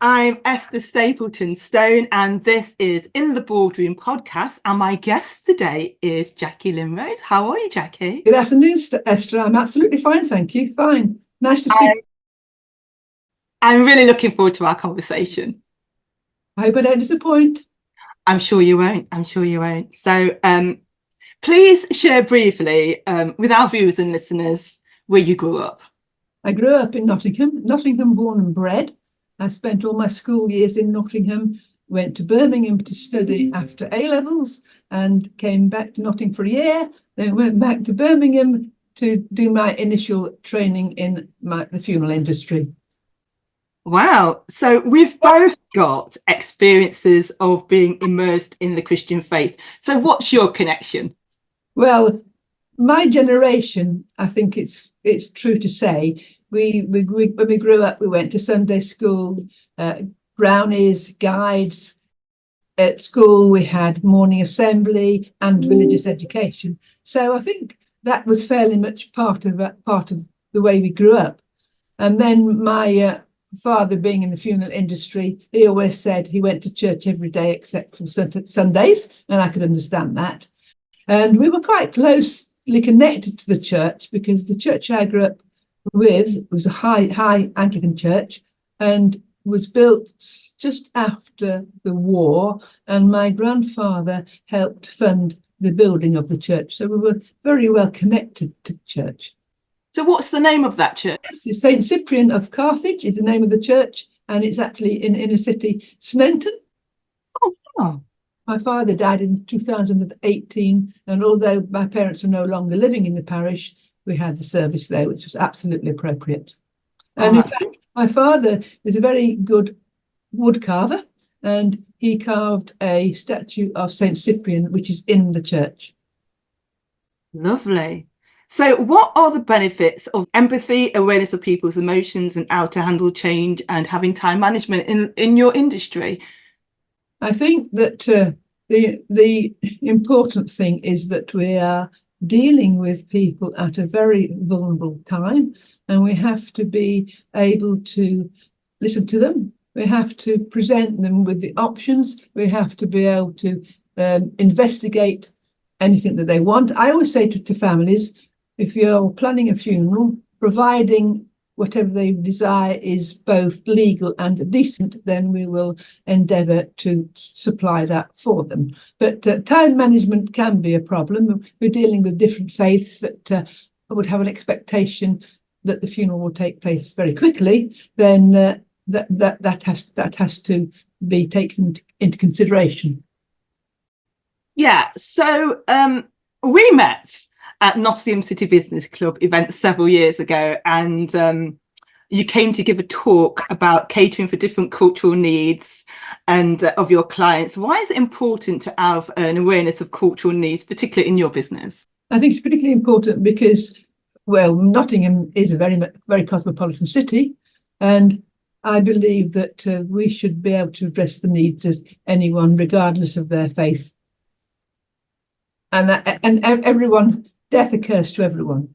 I'm Esther Stapleton-Stone, and this is In the Boardroom podcast. And my guest today is W Lymn Rose. How are you, Jackie? Good afternoon, Esther. I'm absolutely fine, thank you. Fine. Nice to speak. I'm really looking forward to our conversation. I hope I don't disappoint. I'm sure you won't. I'm sure you won't. So please share briefly with our viewers and listeners where you grew up. I grew up in Nottingham born and bred. I spent all my school years in Nottingham, went to Birmingham to study after A-levels and came back to Nottingham for a year, then went back to Birmingham to do my initial training in the funeral industry. Wow. So we've both got experiences of being immersed in the Christian faith. So what's your connection? Well, my generation, I think it's true to say, when we grew up, we went to Sunday school, brownies, guides. At school, we had morning assembly and religious education. So I think that was fairly much part of the way we grew up. And then my father, being in the funeral industry, he always said he went to church every day except for Sundays, and I could understand that. And we were quite closely connected to the church because the church I grew up with was a high Anglican church and was built just after the war, and my grandfather helped fund the building of the church. So we were very well connected to the church. So what's the name of that church? St. Cyprian of Carthage is the name of the church, and it's actually in inner city Sneinton. Oh. My father died in 2018, and although my parents were no longer living in the parish, we had the service there, which was absolutely appropriate. And in fact, my father was a very good wood carver, and he carved a statue of St. Cyprian, which is in the church. Lovely. So what are the benefits of empathy, awareness of people's emotions, and how to handle change and having time management in your industry? I think that the important thing is that we are dealing with people at a very vulnerable time, and we have to be able to listen to them. We have to present them with the options. We have to be able to investigate anything that they want. I always say to families, if you're planning a funeral, providing whatever they desire is both legal and decent, then we will endeavour to supply that for them. But time management can be a problem. We're dealing with different faiths that would have an expectation that the funeral will take place very quickly. Then that has to be taken into consideration. Yeah. So we met at Nottingham City Business Club event several years ago, and you came to give a talk about catering for different cultural needs and of your clients. Why is it important to have an awareness of cultural needs, particularly in your business? I think it's particularly important because, well, Nottingham is a very cosmopolitan city, and I believe that we should be able to address the needs of anyone, regardless of their faith. And everyone. Death occurs to everyone.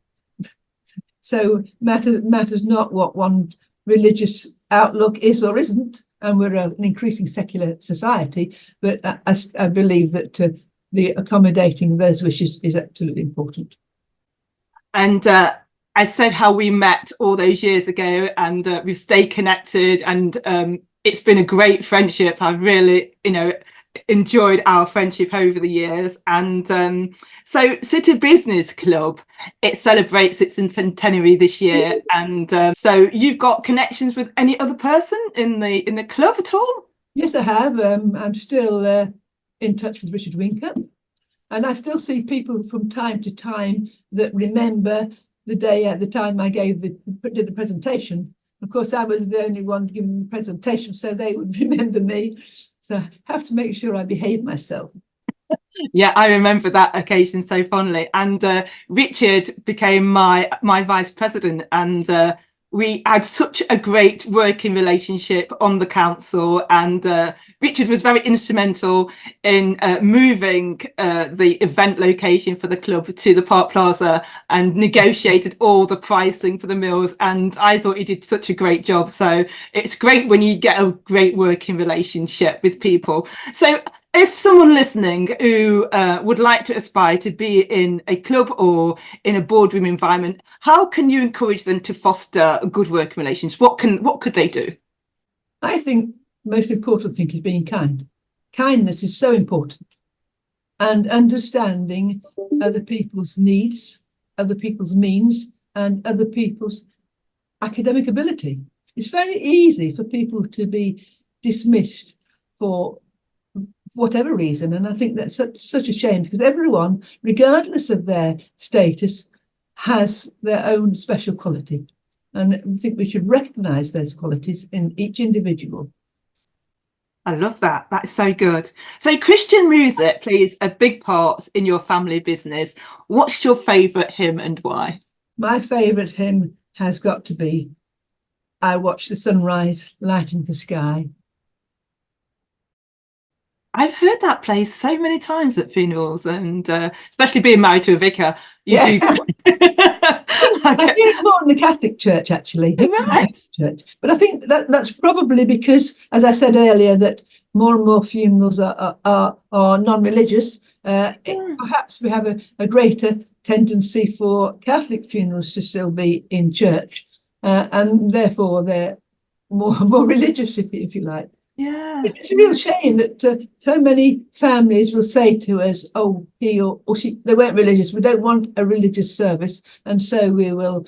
So matters not what one religious outlook is or isn't, and we're an increasing secular society, but I believe that the accommodating those wishes is absolutely important. And I said how we met all those years ago, and we've stayed connected, and it's been a great friendship. I've really, enjoyed our friendship over the years. And so City Business Club, it celebrates its centenary this year, and so you've got connections with any other person in the club at all? Yes, I have. I'm still in touch with Richard Winker, and I still see people from time to time that remember the day at the time I did the presentation. Of course, I was the only one giving the presentation, so they would remember me. So I have to make sure I behave myself. Yeah, I remember that occasion so fondly. And Richard became my vice president, and we had such a great working relationship on the council, and Richard was very instrumental in moving the event location for the club to the Park Plaza and negotiated all the pricing for the meals, and I thought he did such a great job. So it's great when you get a great working relationship with people. So if someone listening who would like to aspire to be in a club or in a boardroom environment, how can you encourage them to foster good working relations? What could they do? I think the most important thing is being kind. Kindness is so important, and understanding other people's needs, other people's means, and other people's academic ability. It's very easy for people to be dismissed for whatever reason, and I think that's such a shame, because everyone, regardless of their status, has their own special quality, and I think we should recognise those qualities in each individual. I love that. That's so good. So Christian music plays a big part in your family business. What's your favourite hymn and why? My favourite hymn has got to be "I Watch the Sunrise Lighting the Sky." I've heard that play so many times at funerals, and especially being married to a vicar, you do. I hear it more in the Catholic Church, actually. Right. Church. But I think that's probably because, as I said earlier, that more and more funerals are non-religious. Perhaps we have a greater tendency for Catholic funerals to still be in church, and therefore they're more religious, if you like. Yeah. It's a real shame that so many families will say to us, "Oh, he or she, they weren't religious. We don't want a religious service, and so we will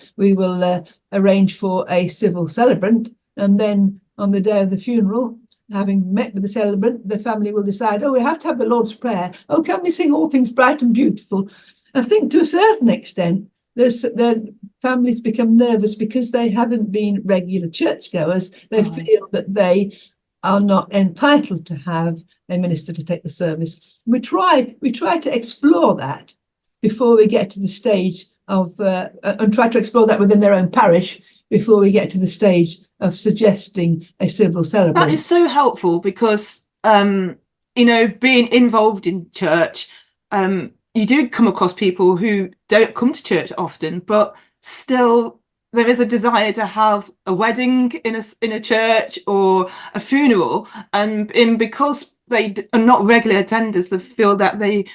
arrange for a civil celebrant." And then on the day of the funeral, having met with the celebrant, the family will decide, "Oh, we have to have the Lord's Prayer. Oh, can we sing all things bright and beautiful?" I think to a certain extent, the families become nervous because they haven't been regular churchgoers. They feel that they are not entitled to have a minister to take the service. We try to explore that before we get to the stage of and try to explore that within their own parish before we get to the stage of suggesting a civil celebrant. That is so helpful, because being involved in church, you do come across people who don't come to church often, but still there is a desire to have a wedding in a church or a funeral, and because they are not regular attenders, they feel that they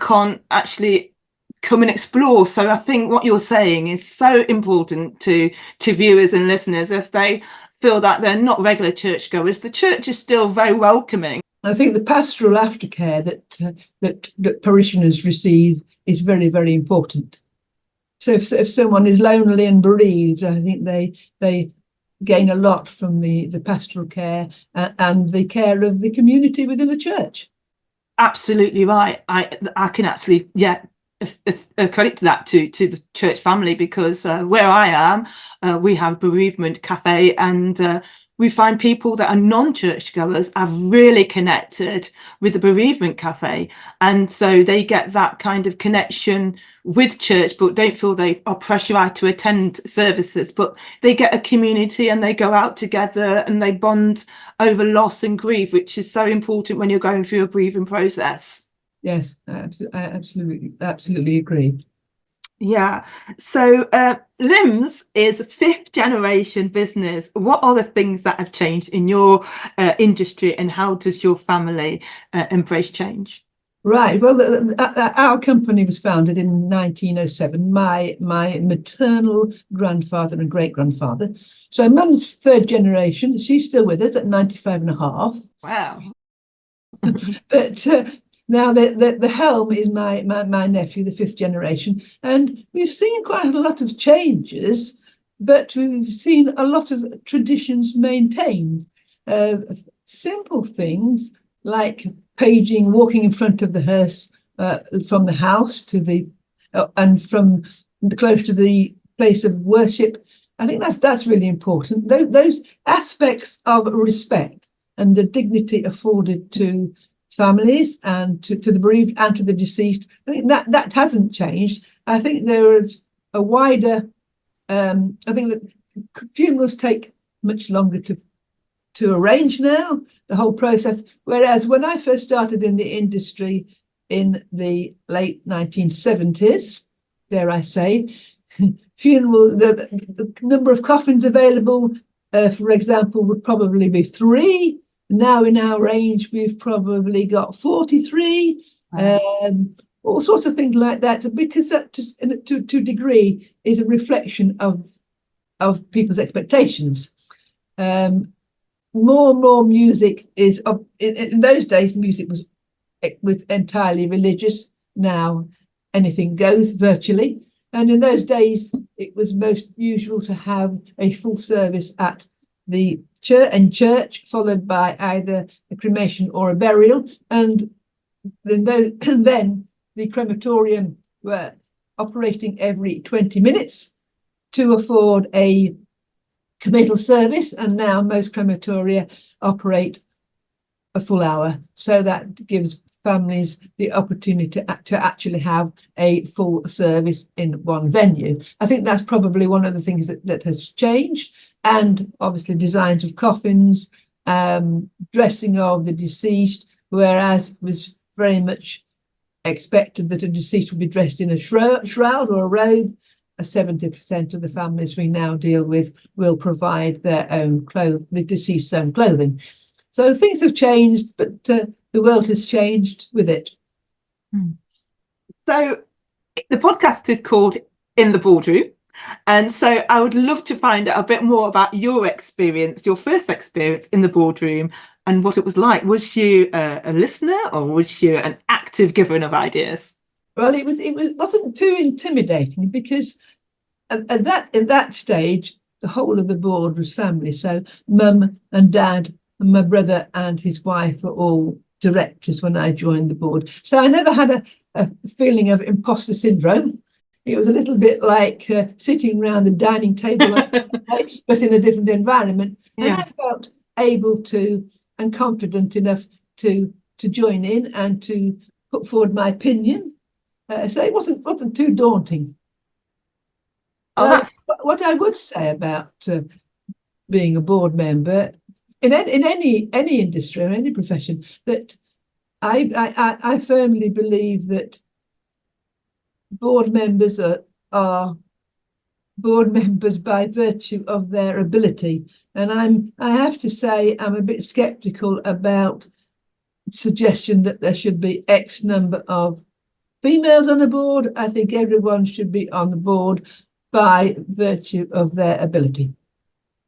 can't actually come and explore. So I think what you're saying is so important to viewers and listeners. If they feel that they're not regular churchgoers, the church is still very welcoming. I think the pastoral aftercare that parishioners receive is very, very important. So if someone is lonely and bereaved, I think they gain a lot from the pastoral care and the care of the community within the church. Absolutely right. I can actually credit to that to the church family, because where I am, we have bereavement cafe, and we find people that are non-churchgoers are really connected with the bereavement cafe, and so they get that kind of connection with church, but don't feel they are pressurized to attend services, but they get a community and they go out together and they bond over loss and grief, which is so important when you're going through a grieving process. Yes, I absolutely agree. Yeah. So Lymm's is a 5th generation business. What are the things that have changed in your industry, and how does your family embrace change? Right. Well, our company was founded in 1907. My maternal grandfather and great grandfather. So Mum's 3rd generation. She's still with us at 95 and a half. Wow. But now the helm is my nephew, the 5th generation, and we've seen quite a lot of changes, but we've seen a lot of traditions maintained. Simple things like paging, walking in front of the hearse from the house to the and from close to the place of worship. I think that's really important. Those aspects of respect and the dignity afforded to families and to the bereaved and to the deceased, I think that hasn't changed. I think there is a wider I think that funerals take much longer to arrange now, the whole process. Whereas when I first started in the industry in the late 1970s, dare I say, the number of coffins available, for example, would probably be 3. Now in our range, we've probably got 43. Wow. All sorts of things like that, because that just to a degree is a reflection of people's expectations. More and more music is in those days. Music was entirely religious. Now anything goes virtually, and in those days it was most usual to have a full service at the church, followed by either a cremation or a burial, and then the crematorium were operating every 20 minutes to afford a committal service, and now most crematoria operate a full hour, so that gives families the opportunity to actually have a full service in one venue. I think that's probably one of the things that has changed, and obviously designs of coffins, dressing of the deceased, whereas it was very much expected that a deceased would be dressed in a shroud or a robe. 70% of the families we now deal with will provide their own the deceased's own clothing. So things have changed, but the world has changed with it. So the podcast is called In the Boardroom. And so I would love to find out a bit more about your experience, your first experience in the boardroom, and what it was like. Was you a listener, or was you an active giver of ideas? Well, it wasn't too intimidating, because at that stage, the whole of the board was family. So mum and dad and my brother and his wife were all directors when I joined the board. So I never had a feeling of imposter syndrome. It was a little bit like sitting around the dining table, but in a different environment. And yes. I felt able to and confident enough to join in and to put forward my opinion. So it wasn't too daunting. What I would say about being a board member in any industry or any profession, that I firmly believe that board members are board members by virtue of their ability, and I have to say I'm a bit skeptical about suggestion that there should be X number of females on the board. I think everyone should be on the board by virtue of their ability.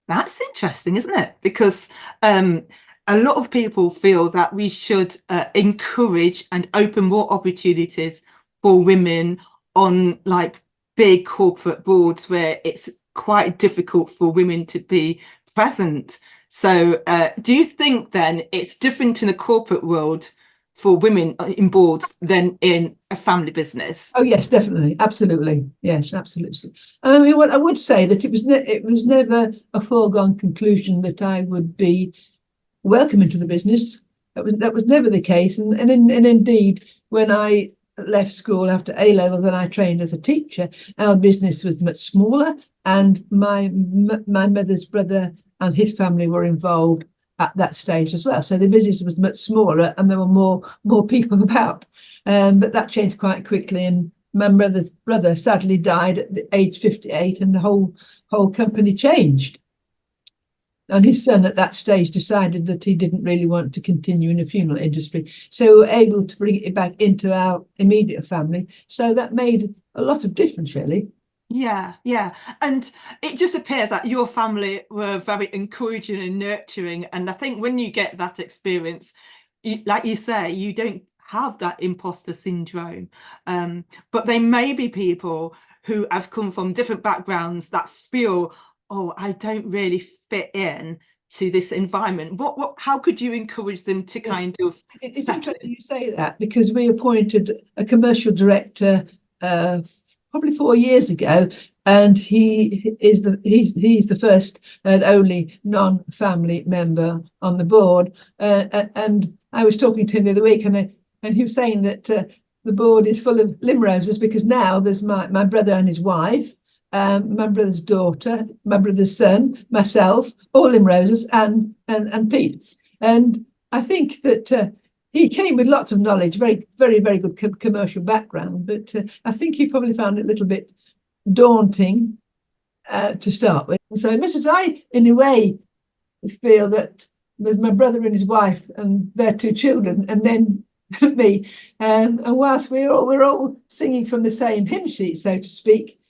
That's interesting, isn't it? Because a lot of people feel that we should encourage and open more opportunities for women on like big corporate boards where it's quite difficult for women to be present. So do you think then it's different in the corporate world for women in boards than in a family business? Oh yes, definitely, absolutely, yes, absolutely. I mean, what I would say that it was never a foregone conclusion that I would be welcome into the business. That was never the case, and indeed, when I left school after A levels and I trained as a teacher, our business was much smaller, and my mother's brother and his family were involved at that stage as well. So the business was much smaller and there were more people about. But that changed quite quickly, and my mother's brother sadly died at the age 58, and the whole company changed. And his son at that stage decided that he didn't really want to continue in the funeral industry. So we were able to bring it back into our immediate family. So that made a lot of difference, really. Yeah. And it just appears that your family were very encouraging and nurturing. And I think when you get that experience, like you say, you don't have that imposter syndrome. But there may be people who have come from different backgrounds that feel, oh, I don't really fit in to this environment. How could you encourage them to kind of... It's interesting you say that, because we appointed a commercial director probably 4 years ago, and he's the first and only non-family member on the board. And I was talking to him the other week, and he was saying that the board is full of Lymn Roses, because now there's my brother and his wife, my brother's daughter, my brother's son, myself, all Lymn Roses, and Pete. And I think that he came with lots of knowledge, very, very, very good commercial background. But I think he probably found it a little bit daunting to start with. So as much as I, in a way, feel that there's my brother and his wife and their two children, and then me, and whilst we're all singing from the same hymn sheet, so to speak,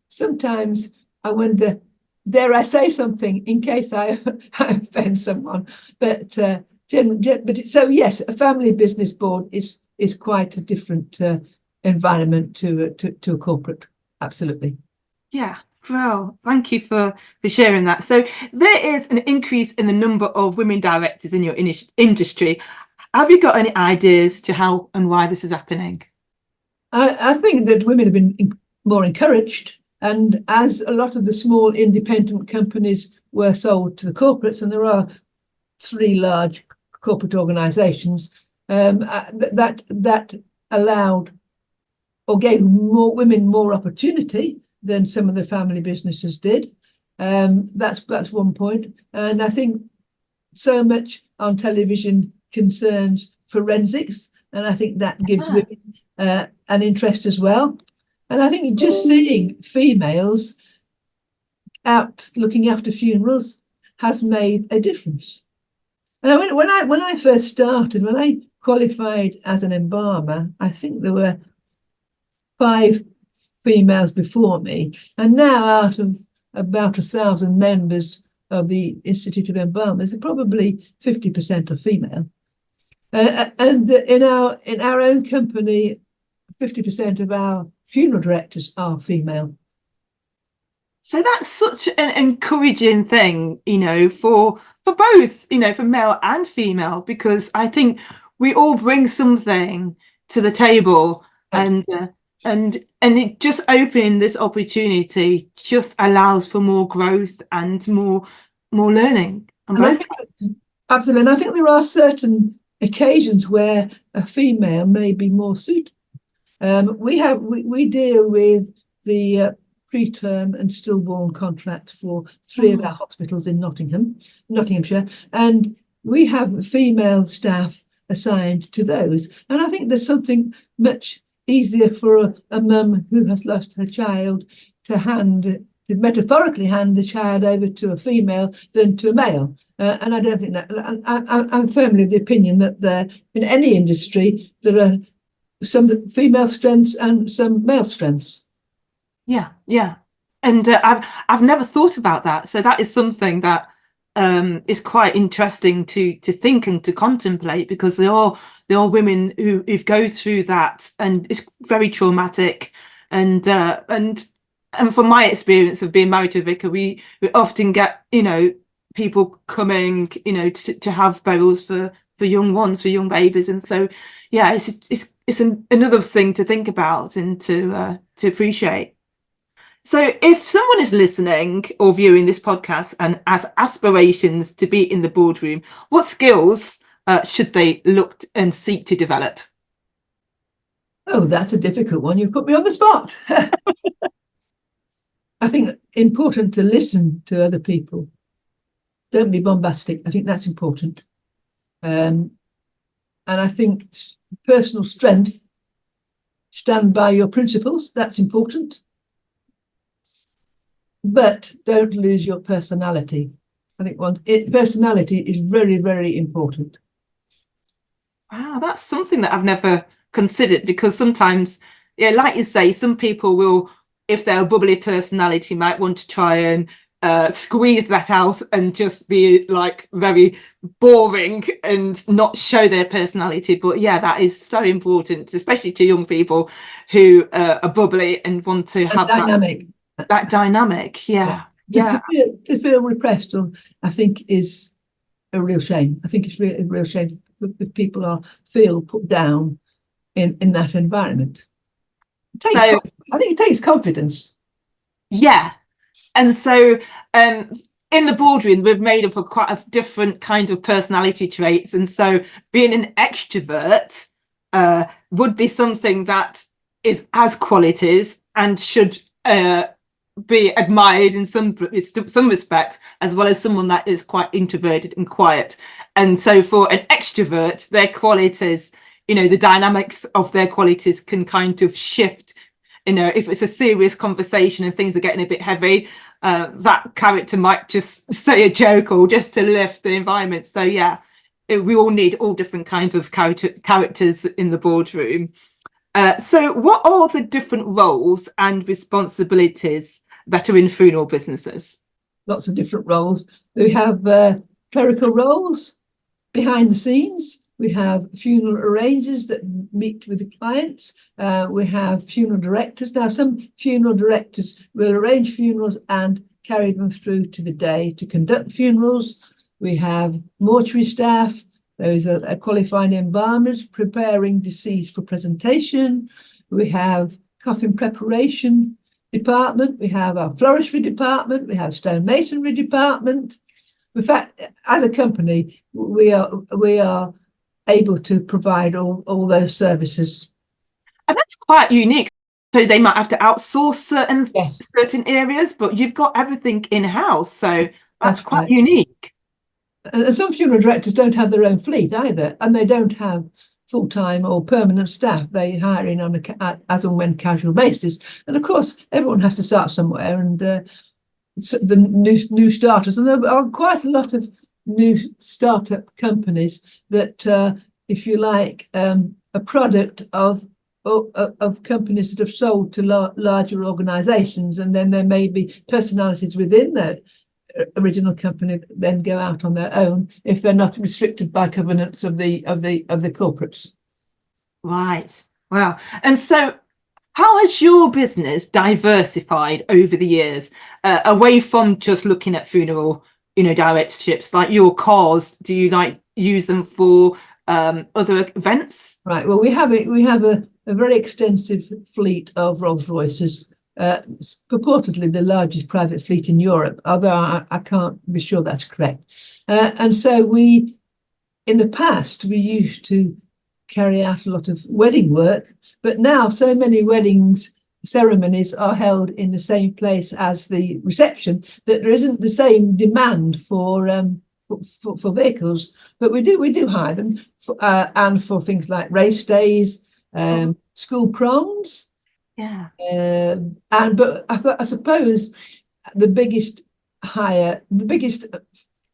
sometimes I wonder, dare I say something in case I offend someone? But so yes, a family business board is quite a different environment to a corporate. Absolutely. Yeah. Well, thank you for sharing that. So there is an increase in the number of women directors in your industry. Have you got any ideas to how and why this is happening? I think that women have been more encouraged, and as a lot of the small independent companies were sold to the corporates, and there are 3 large corporate organisations, that allowed or gave more women more opportunity than some of the family businesses did. That's one point. And I think so much on television concerns forensics, and I think that gives women an interest as well. And I think just seeing females out looking after funerals has made a difference. And when I first started, when I qualified as an embalmer, I think there were 5 females before me, and now out of about 1,000 members of the Institute of Embalmers, probably 50% are female. And in our own company, 50% of our funeral directors are female. So that's such an encouraging thing, for both, for male and female, because I think we all bring something to the table, and it just opening this opportunity just allows for more growth and more learning on both sides. Absolutely. And I think there are certain occasions where a female may be more suited. We deal with the preterm and stillborn contract for 3 of our hospitals in Nottinghamshire, and we have female staff assigned to those. And I think there's something much easier for a mum who has lost her child to metaphorically hand the child over to a female than to a male. And I don't think that. I'm firmly of the opinion that in any industry there are some female strengths and some male strengths. Yeah. And I've never thought about that. So that is something that is quite interesting to think and to contemplate, because there are women who go through that, and it's very traumatic. And from my experience of being married to a vicar, we often get people coming to have burials for young ones, for young babies, and so yeah, it's another thing to think about and to appreciate. So if someone is listening or viewing this podcast and has aspirations to be in the boardroom, what skills should they look and seek to develop? Oh, that's a difficult one. You've put me on the spot. I think important to listen to other people. Don't be bombastic. I think that's important. And I think personal strength, stand by your principles. That's important. But don't lose your personality. I think personality is very, very important. Wow, that's something that I've never considered, because sometimes, yeah, like you say, some people will, if they're a bubbly personality, might want to try and squeeze that out and just be like very boring and not show their personality. But yeah, that is so important, especially to young people who are bubbly and want to have dynamic. That dynamic, yeah. To feel repressed, I think, is a real shame. I think it's really a real shame if people feel put down in that environment. I think it takes confidence. Yeah. And so in the boardroom, we've made up of quite a different kind of personality traits. And so being an extrovert would be something that has qualities and should be admired in some respects, as well as someone that is quite introverted and quiet. And so for an extrovert, their qualities, the dynamics of their qualities can kind of shift. If it's a serious conversation and things are getting a bit heavy, that character might just say a joke or just to lift the environment. So yeah, we all need all different kinds of characters in the boardroom. So what are the different roles and responsibilities that are in funeral businesses? Lots of different roles. We have clerical roles behind the scenes. We have funeral arrangers that meet with the clients. We have funeral directors. Now, some funeral directors will arrange funerals and carry them through to the day to conduct the funerals. We have mortuary staff. Those are qualified embalmers preparing deceased for presentation. We have coffin preparation department. We have our floristry department. We have stonemasonry department. In fact, as a company, we are able to provide all those services. And that's quite unique. So they might have to outsource certain areas, but you've got everything in-house. So that's quite right. Unique. And some funeral directors don't have their own fleet either, and they don't have full-time or permanent staff. They hire in on a as and when casual basis. And of course, everyone has to start somewhere, and the new starters, and there are quite a lot of new startup companies that, if you like, a product of companies that have sold to larger organisations, and then there may be personalities within the original company that then go out on their own if they're not restricted by covenants of the corporates. Right. Wow. And so how has your business diversified over the years, away from just looking at funeral, directorships? Like your cars, do you use them for other events? Right. Well, we have a very extensive fleet of Rolls Royces, purportedly the largest private fleet in Europe, although I can't be sure that's correct. And so in the past, we used to carry out a lot of wedding work, but now so many ceremonies are held in the same place as the reception that there isn't the same demand for vehicles, but we do hire them and for things like race days, school proms. Yeah. But I suppose the biggest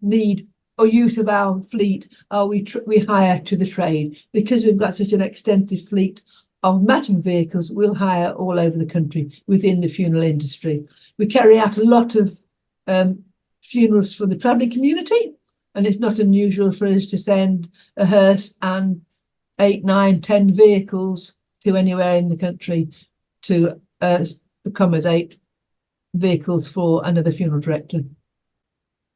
need or use of our fleet are we hire to the trade, because we've got such an extensive fleet of matching vehicles. We'll hire all over the country within the funeral industry. We carry out a lot of funerals for the travelling community, and it's not unusual for us to send a hearse and 8, 9, 10 vehicles to anywhere in the country to accommodate vehicles for another funeral director.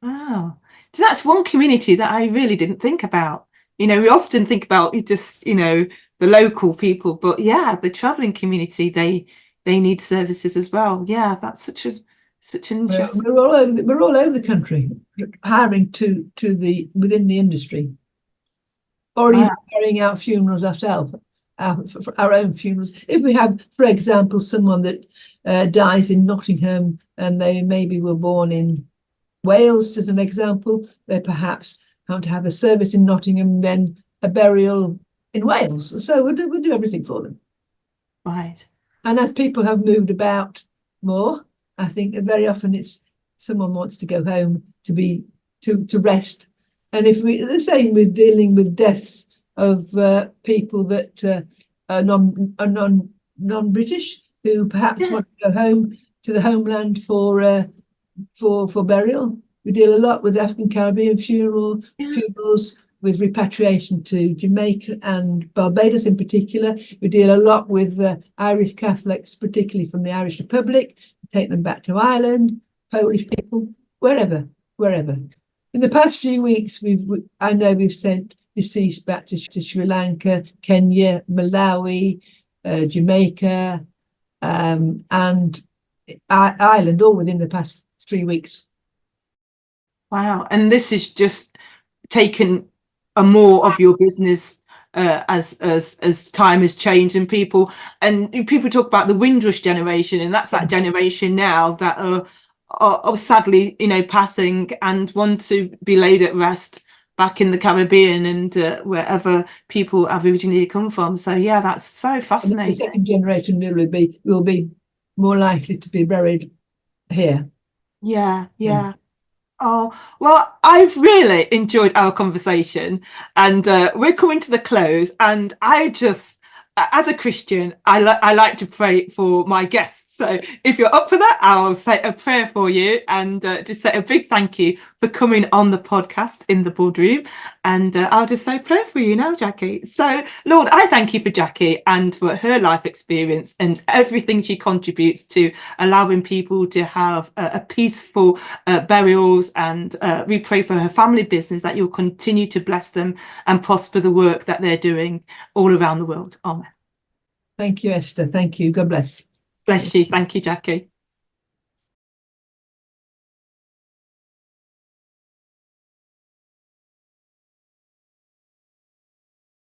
Wow. So that's one community that I really didn't think about. We often think about just, the local people, but yeah, the travelling community, they need services as well. Yeah, that's such an interesting. We're all over the country hiring within the industry, or even carrying out funerals ourselves. For our own funerals. If we have, for example, someone that dies in Nottingham and they maybe were born in Wales, as an example, they perhaps can't have a service in Nottingham, then a burial in Wales. So we'll do everything for them. Right. And as people have moved about more, I think very often it's someone wants to go home to rest. And if the same with dealing with deaths of people that are non-British, who perhaps want to go home to the homeland for burial. We deal a lot with African Caribbean funerals, with repatriation to Jamaica and Barbados in particular. We deal a lot with Irish Catholics, particularly from the Irish Republic. We take them back to Ireland, Polish people, wherever. In the past few weeks, I know we've sent deceased back to Sri Lanka, Kenya, Malawi, Jamaica, and Ireland, all within the past 3 weeks. Wow. And this has just taken a more of your business as time has changed, and people talk about the Windrush generation, and that's that generation now that are sadly, passing and want to be laid at rest back in the Caribbean and wherever people have originally come from. So yeah, that's so fascinating. The second generation will be more likely to be buried here. Yeah. Oh, well, I've really enjoyed our conversation, and we're coming to the close. And as a Christian, I like to pray for my guests. So if you're up for that, I'll say a prayer for you, and just say a big thank you for coming on the podcast in the boardroom. And I'll just say a prayer for you now, Jackie. So, Lord, I thank you for Jackie and for her life experience and everything she contributes to allowing people to have a peaceful burials. And we pray for her family business, that you'll continue to bless them and prosper the work that they're doing all around the world. Amen. Thank you, Esther. Thank you. God bless. Bless you. Thank you, Jackie.